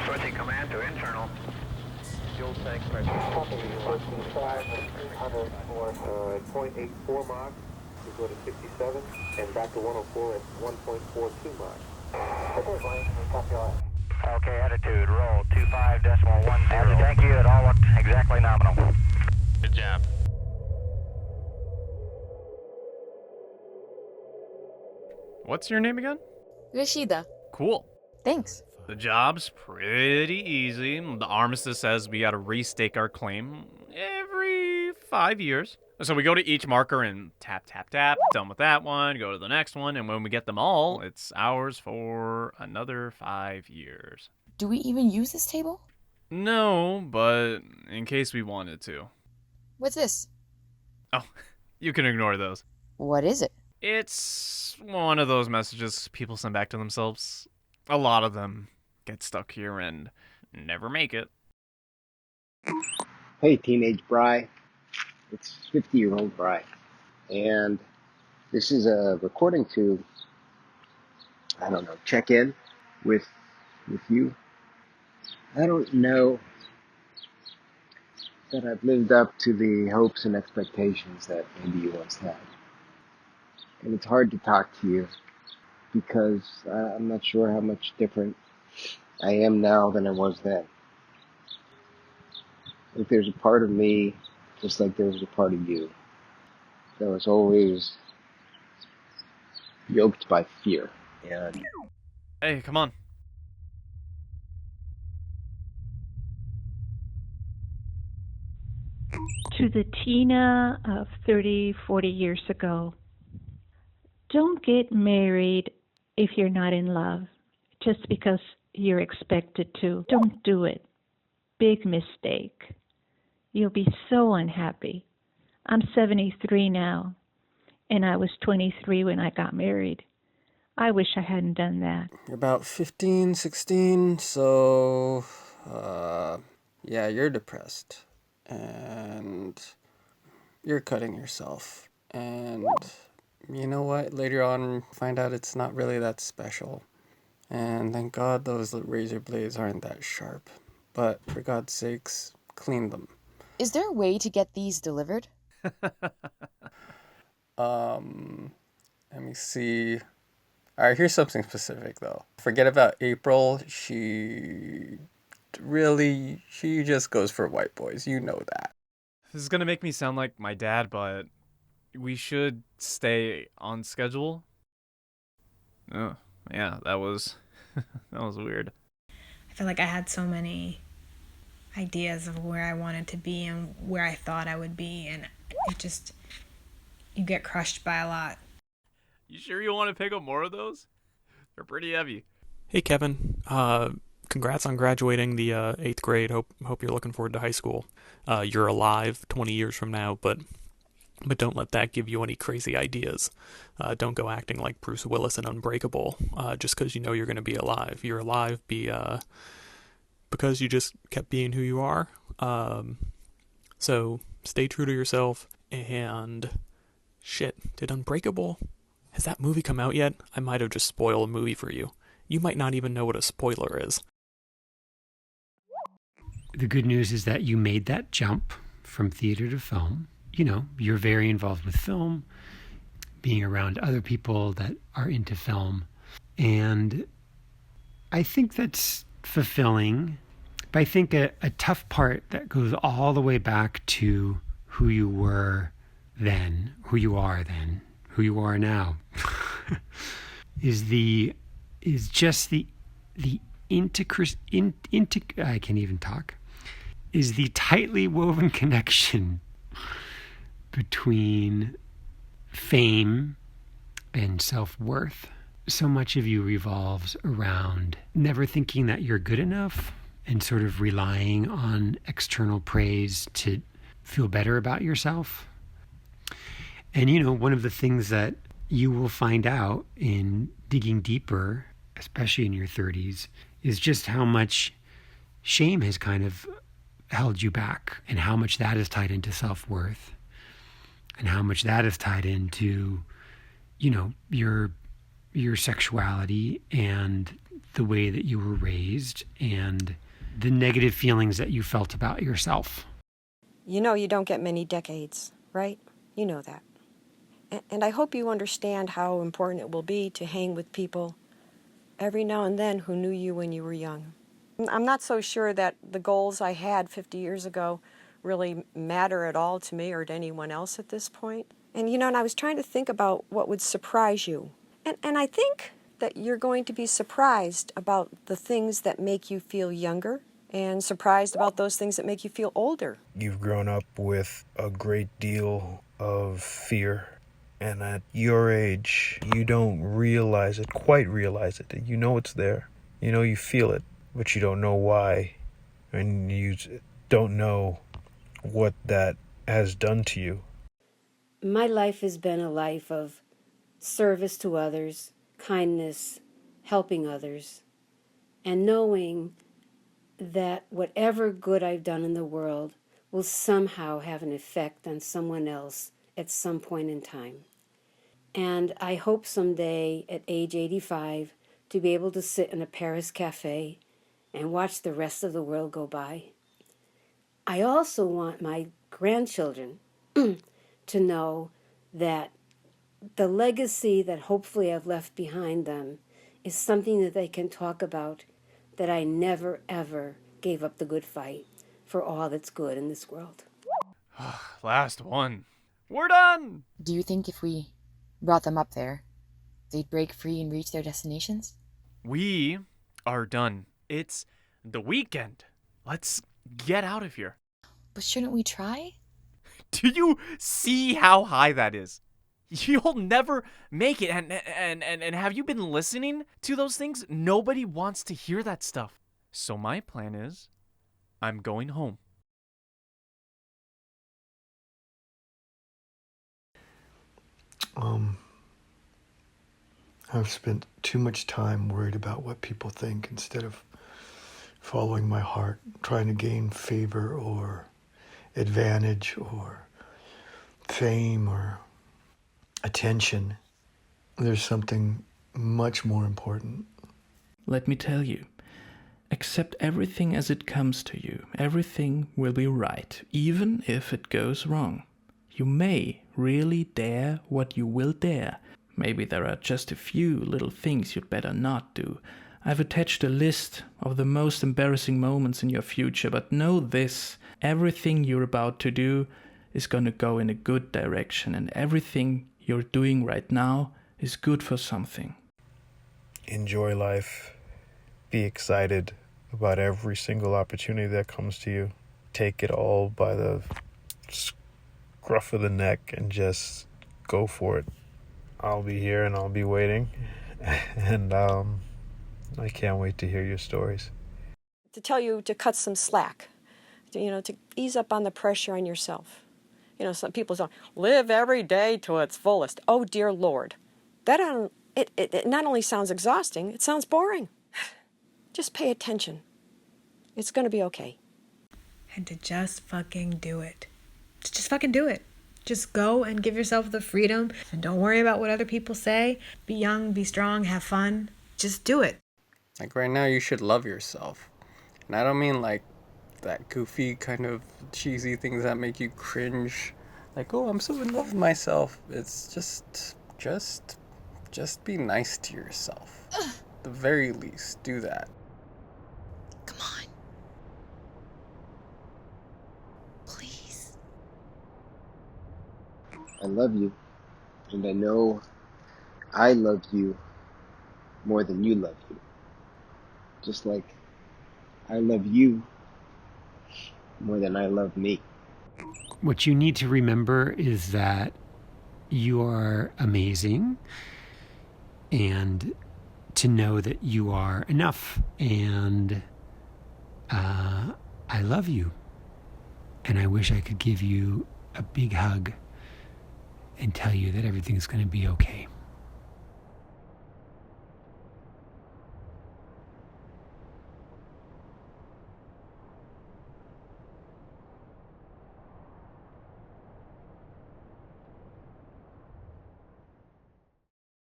Switching command to internal. Fuel tank pressure. Copy, 14,500 for 0.84 Mach. We go to 67 and back to 104 at 1.42 Mach. Okay, Blaine, copy all. Okay, attitude, roll 25.10. Thank you, it all looked exactly nominal. Good job. What's your name again? Rashida. Cool. Thanks. The job's pretty easy. The armistice says we gotta restake our claim every 5 years. So we go to each marker and tap, tap, tap. Done with that one, go to the next one, and when we get them all, it's ours for another 5 years. Do we even use this table? No, but in case we wanted to. What's this? Oh, you can ignore those. What is it? It's one of those messages people send back to themselves. A lot of them get stuck here and never make it. Hey, teenage Bri. It's 50-year-old Bri. And this is a recording to, I don't know, check in with you. I don't know that I've lived up to the hopes and expectations that maybe you once had. And it's hard to talk to you because I'm not sure how much different I am now than I was then. Like there's a part of me, just like there was a part of you, that was always yoked by fear. And Hey, come on. To the Tina of 30, 40 years ago, don't get married if you're not in love, just because you're expected to. Don't do it. Big mistake. You'll be so unhappy. I'm 73 now, and I was 23 when I got married. I wish I hadn't done that. You're about 15, 16, so, yeah, you're depressed. And you're cutting yourself. And you know what? Later on, find out it's not really that special. And thank God those razor blades aren't that sharp. But for God's sakes, clean them. Is there a way to get these delivered? Let me see. Alright, here's something specific though. Forget about April. She just goes for white boys. You know that. This is gonna make me sound like my dad, but we should stay on schedule. Oh, yeah, that was that was weird. I feel like I had so many ideas of where I wanted to be and where I thought I would be, and it just, you get crushed by a lot. You sure you want to pick up more of those? They're pretty heavy. Hey, Kevin. Congrats on graduating the 8th grade. Hope you're looking forward to high school. You're alive 20 years from now, but don't let that give you any crazy ideas. Don't go acting like Bruce Willis in Unbreakable just because you know you're going to be alive. You're alive because you just kept being who you are. So stay true to yourself. And shit, did Unbreakable... Has that movie come out yet? I might have just spoiled a movie for you. You might not even know what a spoiler is. The good news is that you made that jump from theater to film. You know, you're very involved with film, being around other people that are into film. And I think that's fulfilling. But I think a tough part that goes all the way back to who you were then, who you are then, who you are now, is just the I can't even talk, is the tightly woven connection between fame and self-worth. So much of you revolves around never thinking that you're good enough and sort of relying on external praise to feel better about yourself. And, you know, one of the things that you will find out in digging deeper, especially in your 30s, is just how much shame has kind of held you back and how much that is tied into self-worth and how much that is tied into, you know, your sexuality and the way that you were raised and the negative feelings that you felt about yourself. You know you don't get many decades, right? You know that. And I hope you understand how important it will be to hang with people every now and then who knew you when you were young. I'm not so sure that the goals I had 50 years ago really matter at all to me or to anyone else at this point. And and I was trying to think about what would surprise you. And I think that you're going to be surprised about the things that make you feel younger and surprised about those things that make you feel older. You've grown up with a great deal of fear. And at your age, you don't quite realize it. You know it's there. You know you feel it, but you don't know why. And you don't know what that has done to you. My life has been a life of service to others, kindness, helping others, and knowing that whatever good I've done in the world will somehow have an effect on someone else at some point in time. And I hope someday at age 85 to be able to sit in a Paris cafe and watch the rest of the world go by. I also want my grandchildren to know that the legacy that hopefully I've left behind them is something that they can talk about, that I never, ever gave up the good fight for all that's good in this world. Last one. We're done! Do you think if we brought them up there, they'd break free and reach their destinations? We are done. It's the weekend. Let's get out of here. But shouldn't we try? Do you see how high that is? You'll never make it. And have you been listening to those things? Nobody wants to hear that stuff. So my plan is, I'm going home. I've spent too much time worried about what people think instead of following my heart, trying to gain favor or advantage or fame or attention. There's something much more important. Let me tell you, accept everything as it comes to you. Everything will be right, even if it goes wrong. You may really dare what you will dare. Maybe there are just a few little things you'd better not do. I've attached a list of the most embarrassing moments in your future, but know this, everything you're about to do is gonna go in a good direction, and everything you're doing right now is good for something. Enjoy life. Be excited about every single opportunity that comes to you. Take it all by the scruff of the neck and just go for it. I'll be here and I'll be waiting, and I can't wait to hear your stories. To tell you to cut some slack, to ease up on the pressure on yourself. Some people say, live every day to its fullest. Oh, dear Lord. It not only sounds exhausting, it sounds boring. Just pay attention. It's going to be okay. And to just fucking do it. Just fucking do it. Just go and give yourself the freedom, and don't worry about what other people say. Be young, be strong, have fun. Just do it. Like right now, you should love yourself. And I don't mean like that goofy kind of cheesy things that make you cringe. Like, oh, I'm so in love with myself. It's just be nice to yourself. At the very least, do that. Come on. Please. I love you, and I know I love you more than you love you. Just like I love you more than I love me. What you need to remember is that you are amazing, and to know that you are enough, and I love you, and I wish I could give you a big hug and tell you that everything's going to be okay.